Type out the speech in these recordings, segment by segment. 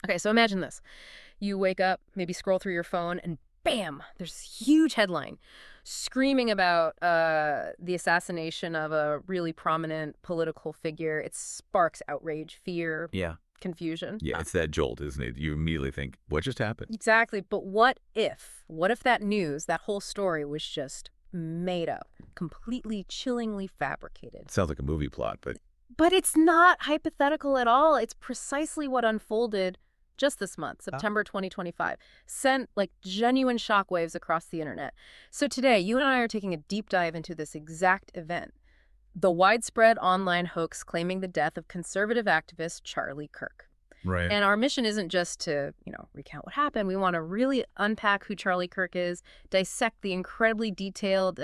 Okay, so imagine this. You wake up, maybe scroll through your phone, and bam, there's this huge headline screaming about the assassination of a really prominent political figure. It sparks outrage, fear, Yeah. confusion. Yeah, it's that jolt, isn't it? You immediately think, what just happened? Exactly. But what if? What if that news, that whole story was just made up, completely chillingly fabricated? Sounds like a movie plot, but But it's not hypothetical at all. It's precisely what unfolded just this month, September 2025, sent like genuine shockwaves across the internet. So today, you and I are taking a deep dive into this exact event, the widespread online hoax claiming the death of conservative activist Charlie Kirk. right. And our mission isn't just to, recount what happened. We want to really unpack who Charlie Kirk is, dissect the incredibly detailed,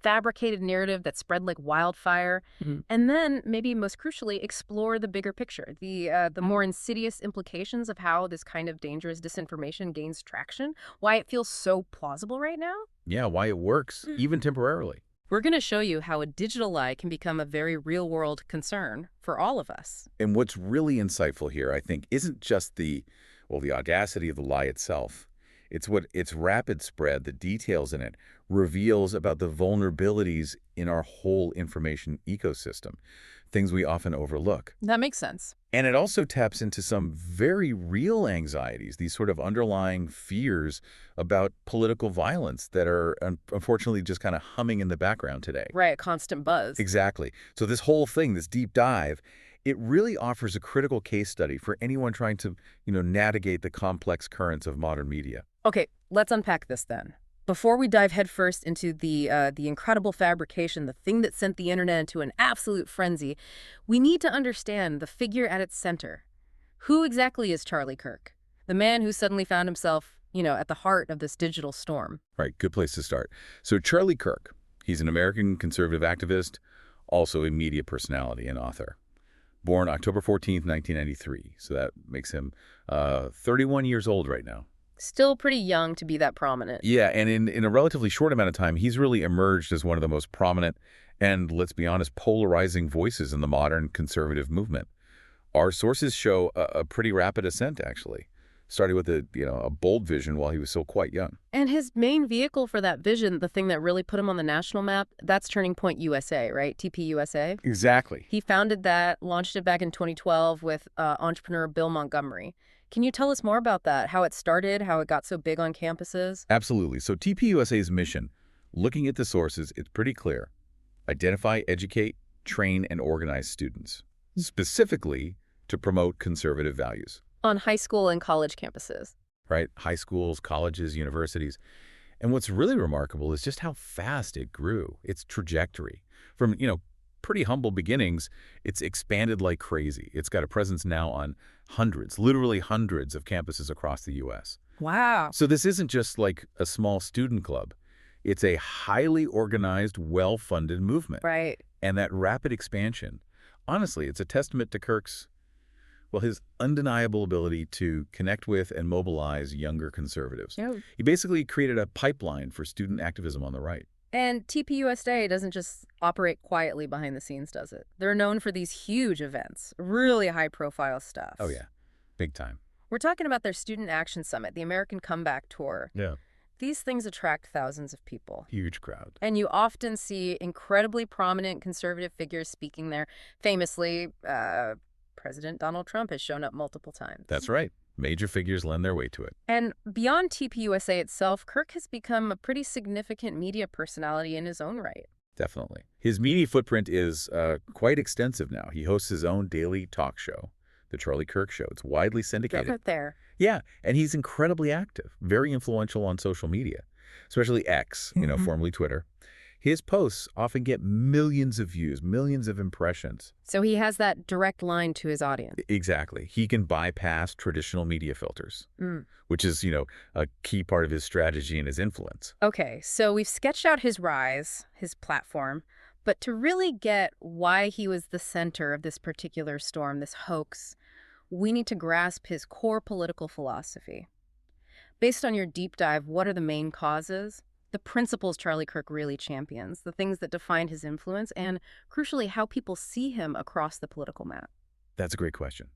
fabricated narrative that spread like wildfire, and then, maybe most crucially, explore the bigger picture, the more insidious implications of how this kind of dangerous disinformation gains traction, why it feels so plausible right now. Yeah, why it works, even temporarily. We're going to show you how a digital lie can become a very real-world concern for all of us. And what's really insightful here, I think, isn't just the audacity of the lie itself. It's what its rapid spread, the details in it, reveals about the vulnerabilities in our whole information ecosystem, things we often overlook. That makes sense. And it also taps into some very real anxieties, these sort of underlying fears about political violence that are unfortunately just kind of humming in the background today. Right, constant buzz. Exactly. So this whole thing, this deep dive, it really offers a critical case study for anyone trying to, navigate the complex currents of modern media. Okay, let's unpack this then. Before we dive headfirst into the incredible fabrication, the thing that sent the internet into an absolute frenzy, we need to understand the figure at its center. Who exactly is Charlie Kirk? The man who suddenly found himself, at the heart of this digital storm. Right, good place to start. So Charlie Kirk, he's an American conservative activist, also a media personality and author. Born October 14th, 1993, so that makes him 31 years old right now. Still pretty young to be that prominent. Yeah, and in a relatively short amount of time, he's really emerged as one of the most prominent and, let's be honest, polarizing voices in the modern conservative movement. Our sources show a pretty rapid ascent, actually, starting with a bold vision while he was still quite young. And his main vehicle for that vision, the thing that really put him on the national map, that's Turning Point USA, right? TPUSA. Exactly. He founded that, launched it back in 2012 with entrepreneur Bill Montgomery. Can you tell us more about that, how it started, how it got so big on campuses? Absolutely. So TPUSA's mission, looking at the sources, it's pretty clear. Identify, educate, train, and organize students, specifically to promote conservative values. On high school and college campuses. Right? High schools, colleges, universities. And what's really remarkable is just how fast it grew, its trajectory. From, pretty humble beginnings, it's expanded like crazy. It's got a presence now on hundreds, literally hundreds of campuses across the U.S. Wow. So this isn't just like a small student club. It's a highly organized, well-funded movement. Right. And that rapid expansion, honestly, it's a testament to Kirk's, his undeniable ability to connect with and mobilize younger conservatives. Yeah. He basically created a pipeline for student activism on the right. And TPUSA doesn't just operate quietly behind the scenes, does it? They're known for these huge events, really high-profile stuff. Oh, yeah. Big time. We're talking about their Student Action Summit, the American Comeback Tour. Yeah. These things attract thousands of people. Huge crowd. And you often see incredibly prominent conservative figures speaking there. Famously, President Donald Trump has shown up multiple times. That's right. Major figures lend their weight to it. And beyond TPUSA itself, Kirk has become a pretty significant media personality in his own right. Definitely. His media footprint is quite extensive now. He hosts his own daily talk show, The Charlie Kirk Show. It's widely syndicated. Right there. Yeah, and he's incredibly active, very influential on social media, especially X, formerly Twitter. His posts often get millions of views, millions of impressions. So he has that direct line to his audience. Exactly. He can bypass traditional media filters, which is, a key part of his strategy and his influence. Okay, so we've sketched out his rise, his platform, but to really get why he was the center of this particular storm, this hoax, we need to grasp his core political philosophy. Based on your deep dive, what are the main causes? The principles Charlie Kirk really champions, the things that define his influence, and crucially, how people see him across the political map. That's a great question.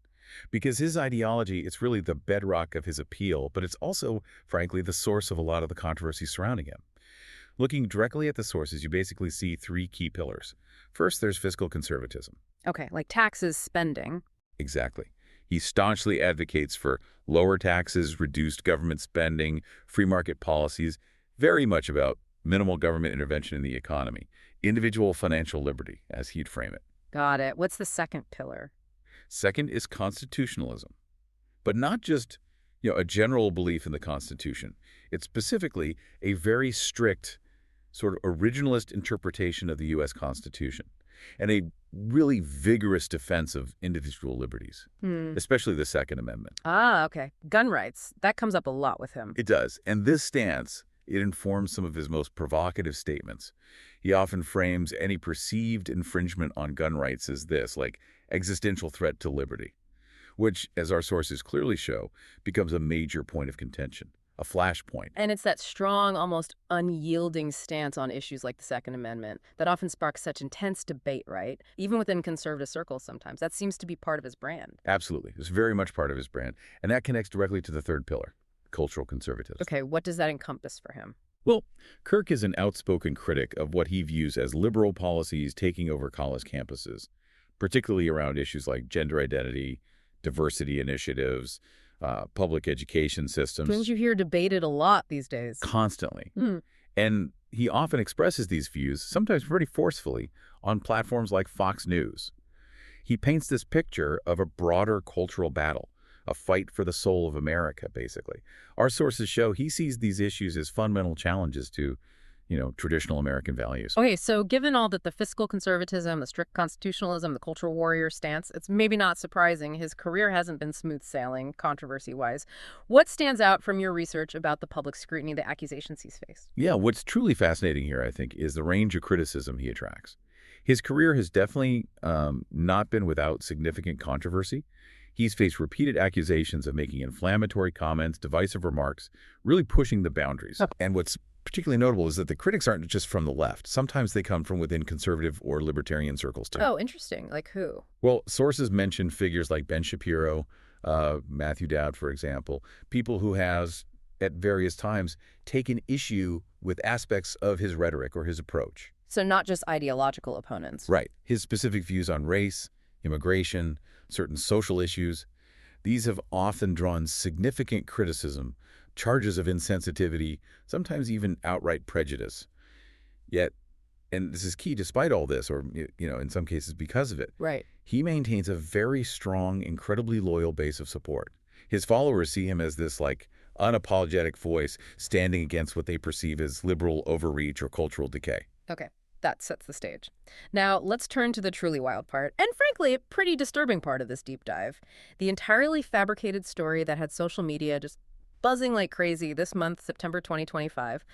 Because his ideology, it's really the bedrock of his appeal, but it's also, frankly, the source of a lot of the controversy surrounding him. Looking directly at the sources, you basically see three key pillars. First, there's fiscal conservatism. Okay, like taxes, spending. Exactly. He staunchly advocates for lower taxes, reduced government spending, free market policies, very much about minimal government intervention in the economy, individual financial liberty, as he'd frame it. Got it. What's the second pillar? Second is constitutionalism, but not just, a general belief in the Constitution. It's specifically a very strict sort of originalist interpretation of the U.S. Constitution and a really vigorous defense of individual liberties, especially the Second Amendment. Ah, okay. Gun rights. That comes up a lot with him. It does. And this stance, it informs some of his most provocative statements. He often frames any perceived infringement on gun rights as this, like existential threat to liberty, which, as our sources clearly show, becomes a major point of contention, a flashpoint. And it's that strong, almost unyielding stance on issues like the Second Amendment that often sparks such intense debate, right? Even within conservative circles sometimes. That seems to be part of his brand. Absolutely. It's very much part of his brand. And that connects directly to the third pillar, cultural conservatism. Okay, what does that encompass for him? Well, Kirk is an outspoken critic of what he views as liberal policies taking over college campuses, particularly around issues like gender identity, diversity initiatives, public education systems. Don't you hear debated a lot these days? Constantly. And he often expresses these views, sometimes pretty forcefully, on platforms like Fox News. He paints this picture of a broader cultural battle, a fight for the soul of America, basically. Our sources show he sees these issues as fundamental challenges to, traditional American values. Okay, so given all that the fiscal conservatism, the strict constitutionalism, the cultural warrior stance, it's maybe not surprising his career hasn't been smooth sailing, controversy-wise. What stands out from your research about the public scrutiny, the accusations he's faced? Yeah, what's truly fascinating here, I think, is the range of criticism he attracts. His career has definitely not been without significant controversy. He's faced repeated accusations of making inflammatory comments, divisive remarks, really pushing the boundaries. Okay. And what's particularly notable is that the critics aren't just from the left. Sometimes they come from within conservative or libertarian circles, too. Oh, interesting. Like who? Well, sources mention figures like Ben Shapiro, Matthew Dowd, for example, people who has, at various times, taken issue with aspects of his rhetoric or his approach. So not just ideological opponents. Right. His specific views on race, immigration, certain social issues, these have often drawn significant criticism, charges of insensitivity, sometimes even outright prejudice. Yet, and this is key, despite all this, or, in some cases because of it, Right. he maintains a very strong, incredibly loyal base of support. His followers see him as this, unapologetic voice standing against what they perceive as liberal overreach or cultural decay. Okay. That sets the stage. Now, let's turn to the truly wild part, and frankly, a pretty disturbing part of this deep dive. The entirely fabricated story that had social media just buzzing like crazy this month, September 2025.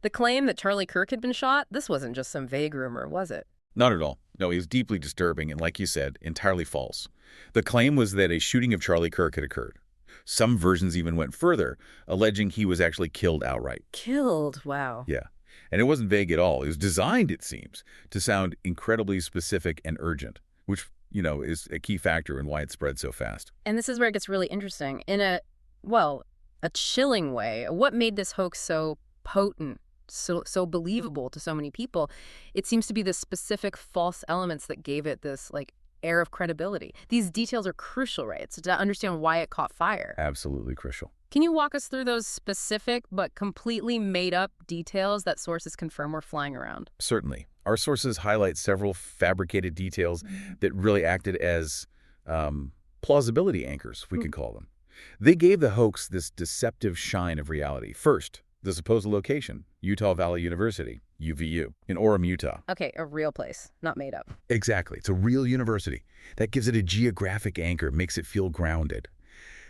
The claim that Charlie Kirk had been shot, this wasn't just some vague rumor, was it? Not at all. No, it was deeply disturbing and, like you said, entirely false. The claim was that a shooting of Charlie Kirk had occurred. Some versions even went further, alleging he was actually killed outright. Killed? Wow. Yeah. And it wasn't vague at all. It was designed, it seems, to sound incredibly specific and urgent, which, is a key factor in why it spread so fast. And this is where it gets really interesting. In a chilling way, what made this hoax so potent, so believable to so many people? It seems to be the specific false elements that gave it this, air of credibility. These details are crucial, right? So to understand why it caught fire. Absolutely crucial. Can you walk us through those specific but completely made-up details that sources confirm were flying around? Certainly. Our sources highlight several fabricated details that really acted as plausibility anchors, we can call them. They gave the hoax this deceptive shine of reality. First, the supposed location, Utah Valley University, UVU, in Orem, Utah. Okay, a real place, not made up. Exactly. It's a real university. That gives it a geographic anchor, makes it feel grounded.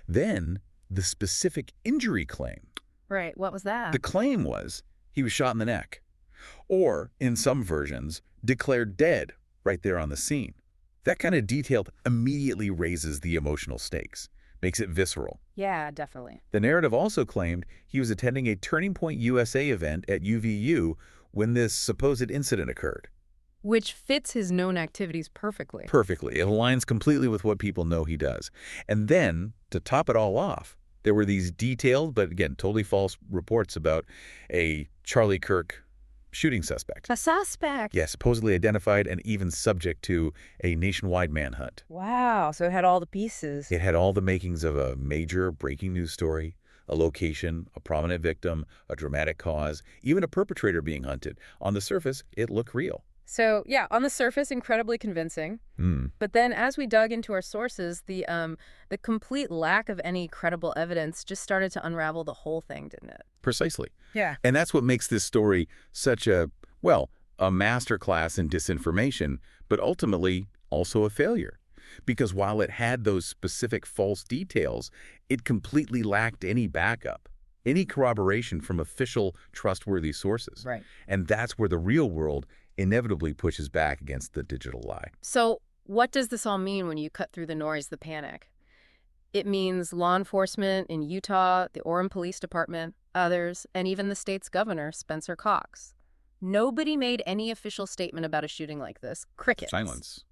Then, the specific injury claim. Right, what was that? The claim was he was shot in the neck. Or, in some versions, declared dead right there on the scene. That kind of detail immediately raises the emotional stakes, makes it visceral. Yeah, definitely. The narrative also claimed he was attending a Turning Point USA event at UVU when this supposed incident occurred. Which fits his known activities perfectly. Perfectly. It aligns completely with what people know he does. And then, to top it all off, there were these detailed, but again, totally false reports about a Charlie Kirk shooting suspect. A suspect? Yes, supposedly identified and even subject to a nationwide manhunt. Wow, so it had all the pieces. It had all the makings of a major breaking news story, a location, a prominent victim, a dramatic cause, even a perpetrator being hunted. On the surface, it looked real. So, yeah, on the surface, incredibly convincing. But then as we dug into our sources, the complete lack of any credible evidence just started to unravel the whole thing, didn't it? Precisely. Yeah. And that's what makes this story such a, well, a masterclass in disinformation, but ultimately also a failure. Because while it had those specific false details, it completely lacked any backup, any corroboration from official, trustworthy sources. Right. And that's where the real world inevitably pushes back against the digital lie. So what does this all mean when you cut through the noise, the panic? It means law enforcement in Utah, the Orem Police Department, others, and even the state's governor, Spencer Cox. Nobody made any official statement about a shooting like this. Crickets. Silence,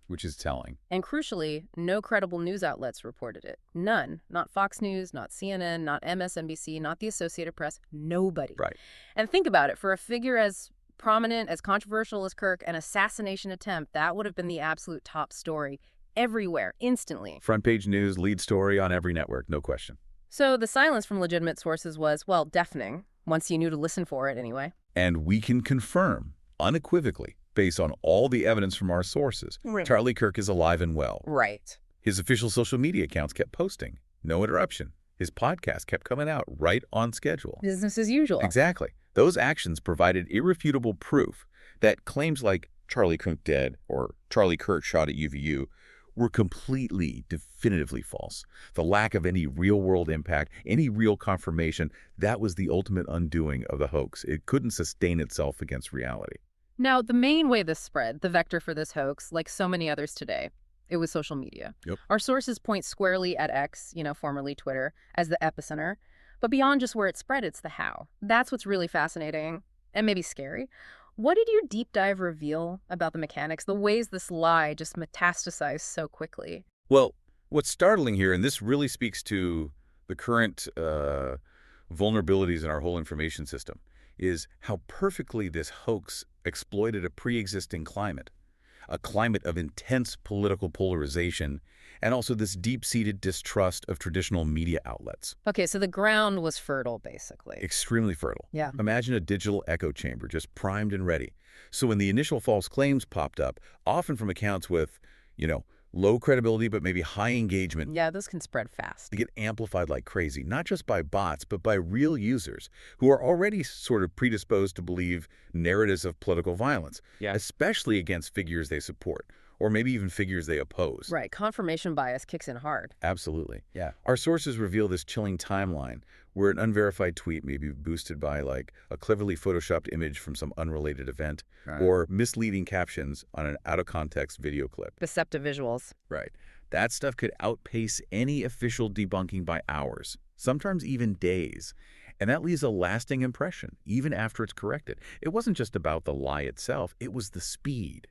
which is telling. And crucially, no credible news outlets reported it. None. Not Fox News, not CNN, not MSNBC, not the Associated Press. Nobody. Right. And think about it. For a figure as prominent, as controversial as Kirk, an assassination attempt, that would have been the absolute top story everywhere, instantly. Front page news, lead story on every network, no question. So the silence from legitimate sources was, well, deafening, once you knew to listen for it anyway. And we can confirm, unequivocally, based on all the evidence from our sources, Charlie Kirk is alive and well. Right. His official social media accounts kept posting. No interruption. His podcast kept coming out right on schedule. Business as usual. Exactly. Those actions provided irrefutable proof that claims like Charlie Kirk dead or Charlie Kirk shot at UVU were completely, definitively false. The lack of any real-world impact, any real confirmation, that was the ultimate undoing of the hoax. It couldn't sustain itself against reality. Now, the main way this spread, the vector for this hoax, like so many others today, it was social media. Yep. Our sources point squarely at X, formerly Twitter, as the epicenter. But beyond just where it spread, it's the how. That's what's really fascinating and maybe scary. What did your deep dive reveal about the mechanics, the ways this lie just metastasized so quickly? Well, what's startling here, and this really speaks to the current vulnerabilities in our whole information system, is how perfectly this hoax exploited a pre-existing climate, a climate of intense political polarization, and also this deep-seated distrust of traditional media outlets. Okay, so the ground was fertile, basically. Extremely fertile. Yeah. Imagine a digital echo chamber just primed and ready. So when the initial false claims popped up, often from accounts with, low credibility but maybe high engagement, Yeah, those can spread fast. they get amplified like crazy, not just by bots, but by real users who are already sort of predisposed to believe narratives of political violence, especially against figures they support, or maybe even figures they oppose. Right, confirmation bias kicks in hard. Absolutely. Yeah. Our sources reveal this chilling timeline where an unverified tweet may be boosted by like a cleverly photoshopped image from some unrelated event or misleading captions on an out-of-context video clip. Deceptive visuals. Right. That stuff could outpace any official debunking by hours, sometimes even days. And that leaves a lasting impression, even after it's corrected. It wasn't just about the lie itself. It was the speed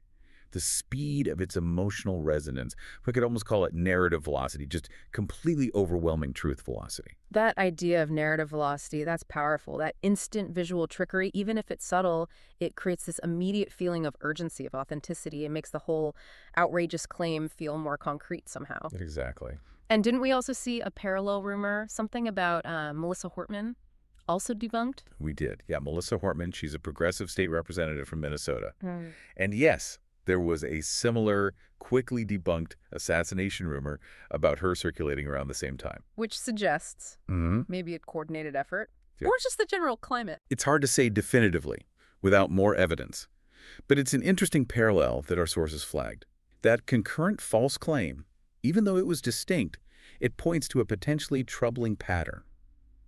of its emotional resonance. We could almost call it narrative velocity, just completely overwhelming truth velocity. That idea of narrative velocity, that's powerful. That instant visual trickery, even if it's subtle, it creates this immediate feeling of urgency, of authenticity. It makes the whole outrageous claim feel more concrete somehow. Exactly. And didn't we also see a parallel rumor, something about Melissa Hortman, also debunked? We did. Yeah, Melissa Hortman, she's a progressive state representative from Minnesota. Mm. And yes, there was a similar, quickly debunked assassination rumor about her circulating around the same time. Which suggests maybe a coordinated effort, Yeah. or just the general climate. It's hard to say definitively without more evidence, but it's an interesting parallel that our sources flagged. That concurrent false claim, even though it was distinct, it points to a potentially troubling pattern.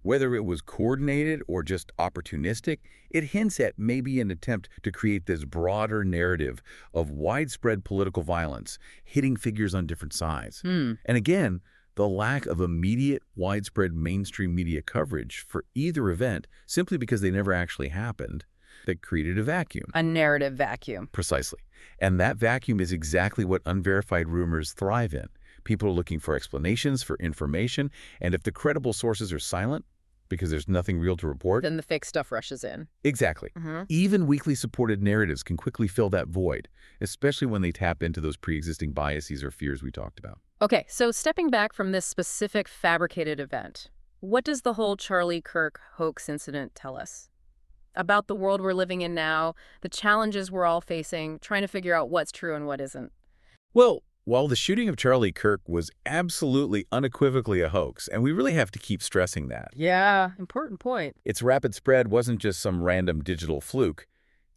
Whether it was coordinated or just opportunistic, it hints at maybe an attempt to create this broader narrative of widespread political violence, hitting figures on different sides. And again, the lack of immediate, widespread mainstream media coverage for either event, simply because they never actually happened, that created a vacuum. A narrative vacuum. Precisely. And that vacuum is exactly what unverified rumors thrive in. People are looking for explanations, for information, and if the credible sources are silent, because there's nothing real to report, Then the fake stuff rushes in. exactly. Even weakly supported narratives can quickly fill that void, especially when they tap into those pre-existing biases or fears we talked about. Okay, so stepping back from this specific fabricated event, what does the whole Charlie Kirk hoax incident tell us? About the world we're living in now, the challenges we're all facing, trying to figure out what's true and what isn't. Well, while the shooting of Charlie Kirk was absolutely unequivocally a hoax, and we really have to keep stressing that, Yeah, important point. its rapid spread wasn't just some random digital fluke.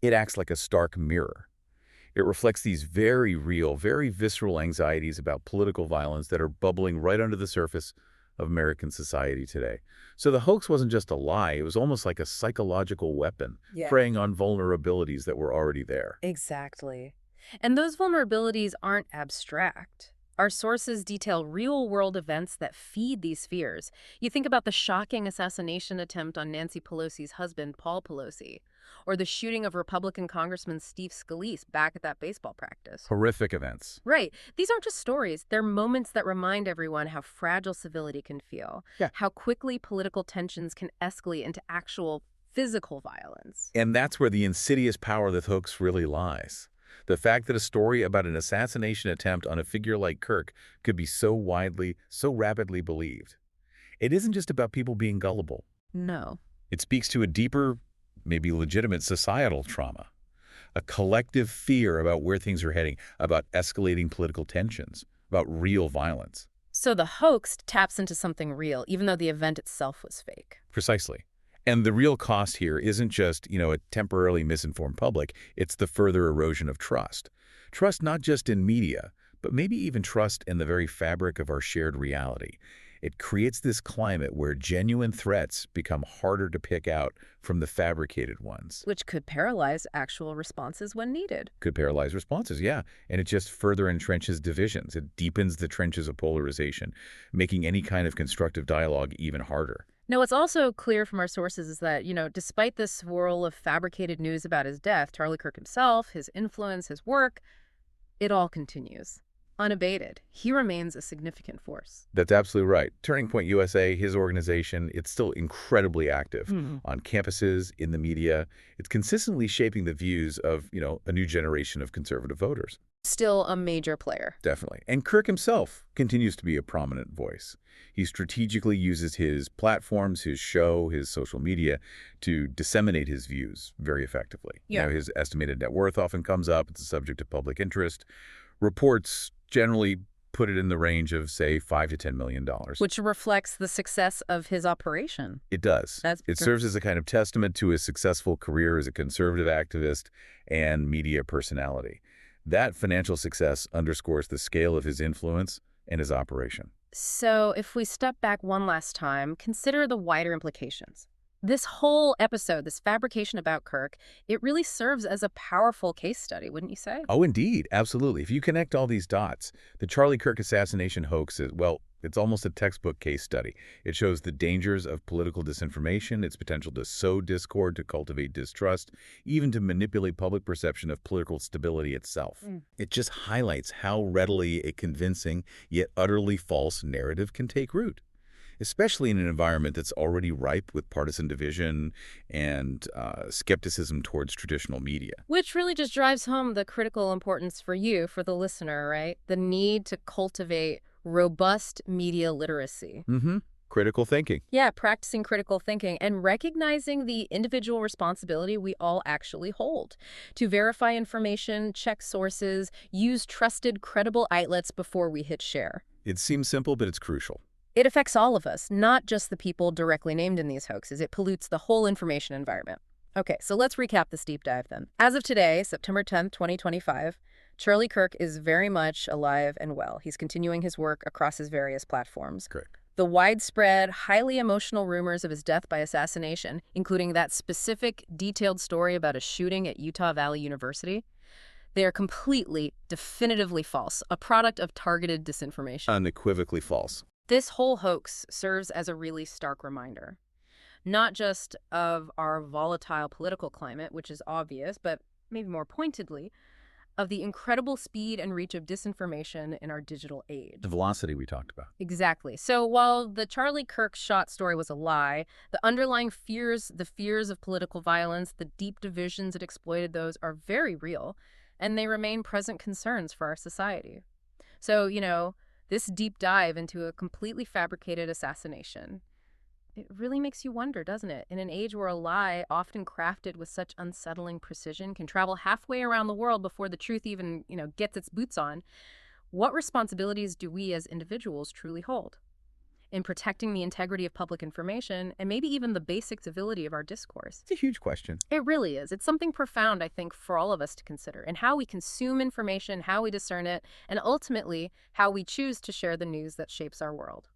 It acts like a stark mirror. It reflects these very real, very visceral anxieties about political violence that are bubbling right under the surface of American society today. So the hoax wasn't just a lie, it was almost like a psychological weapon, preying on vulnerabilities that were already there. Exactly. And those vulnerabilities aren't abstract. Our sources detail real-world events that feed these fears. You think about the shocking assassination attempt on Nancy Pelosi's husband, Paul Pelosi, or the shooting of Republican Congressman Steve Scalise back at that baseball practice. Horrific events. Right. These aren't just stories. They're moments that remind everyone how fragile civility can feel, how quickly political tensions can escalate into actual physical violence. And that's where the insidious power of the hoax really lies. The fact that a story about an assassination attempt on a figure like Kirk could be so widely, so rapidly believed. It isn't just about people being gullible. No. It speaks to a deeper, maybe legitimate societal trauma, a collective fear about where things are heading, about escalating political tensions, about real violence. So the hoax taps into something real, even though the event itself was fake. Precisely. And the real cost here isn't just, a temporarily misinformed public. It's the further erosion of trust. Trust not just in media, but maybe even trust in the very fabric of our shared reality. It creates this climate where genuine threats become harder to pick out from the fabricated ones. Which could paralyze actual responses when needed. Could paralyze responses, yeah. And it just further entrenches divisions. It deepens the trenches of polarization, making any kind of constructive dialogue even harder. Now, what's also clear from our sources is that, despite this swirl of fabricated news about his death, Charlie Kirk himself, his influence, his work, it all continues. Unabated. He remains a significant force. That's absolutely right. Turning Point USA, his organization, it's still incredibly active on campuses, in the media. It's consistently shaping the views of, a new generation of conservative voters. Still a major player. Definitely. And Kirk himself continues to be a prominent voice. He strategically uses his platforms, his show, his social media to disseminate his views very effectively. Yeah. His estimated net worth often comes up. It's a subject of public interest. Reports generally put it in the range of, say, $5 to $10 million. Which reflects the success of his operation. It does. It serves as a kind of testament to his successful career as a conservative activist and media personality. That financial success underscores the scale of his influence and his operation. So if we step back one last time, consider the wider implications. This whole episode, this fabrication about Kirk, it really serves as a powerful case study, wouldn't you say? Oh, indeed. Absolutely. If you connect all these dots, the Charlie Kirk assassination hoax is, well, it's almost a textbook case study. It shows the dangers of political disinformation, its potential to sow discord, to cultivate distrust, even to manipulate public perception of political stability itself. It just highlights how readily a convincing yet utterly false narrative can take root, especially in an environment that's already ripe with partisan division and skepticism towards traditional media. Which really just drives home the critical importance for you, for the listener, right? The need to cultivate robust media literacy. Critical thinking. Yeah, practicing critical thinking and recognizing the individual responsibility we all actually hold to verify information, check sources, use trusted, credible outlets before we hit share. It seems simple, but it's crucial. It affects all of us, not just the people directly named in these hoaxes. It pollutes the whole information environment. Okay, so let's recap this deep dive then. As of today, September 10th, 2025, Charlie Kirk is very much alive and well. He's continuing his work across his various platforms. Correct. The widespread, highly emotional rumors of his death by assassination, including that specific, detailed story about a shooting at Utah Valley University, they are completely, definitively false, a product of targeted disinformation. Unequivocally false. This whole hoax serves as a really stark reminder. not just of our volatile political climate, which is obvious, but maybe more pointedly, of the incredible speed and reach of disinformation in our digital age. The velocity we talked about. Exactly. So while the Charlie Kirk shot story was a lie, the underlying fears, the fears of political violence, the deep divisions that exploited those are very real, and they remain present concerns for our society. So, this deep dive into a completely fabricated assassination, it really makes you wonder, doesn't it? In an age where a lie, often crafted with such unsettling precision, can travel halfway around the world before the truth even, gets its boots on, what responsibilities do we as individuals truly hold in protecting the integrity of public information and maybe even the basic civility of our discourse? It's a huge question. It really is. It's something profound, I think, for all of us to consider, and how we consume information, how we discern it, and ultimately how we choose to share the news that shapes our world.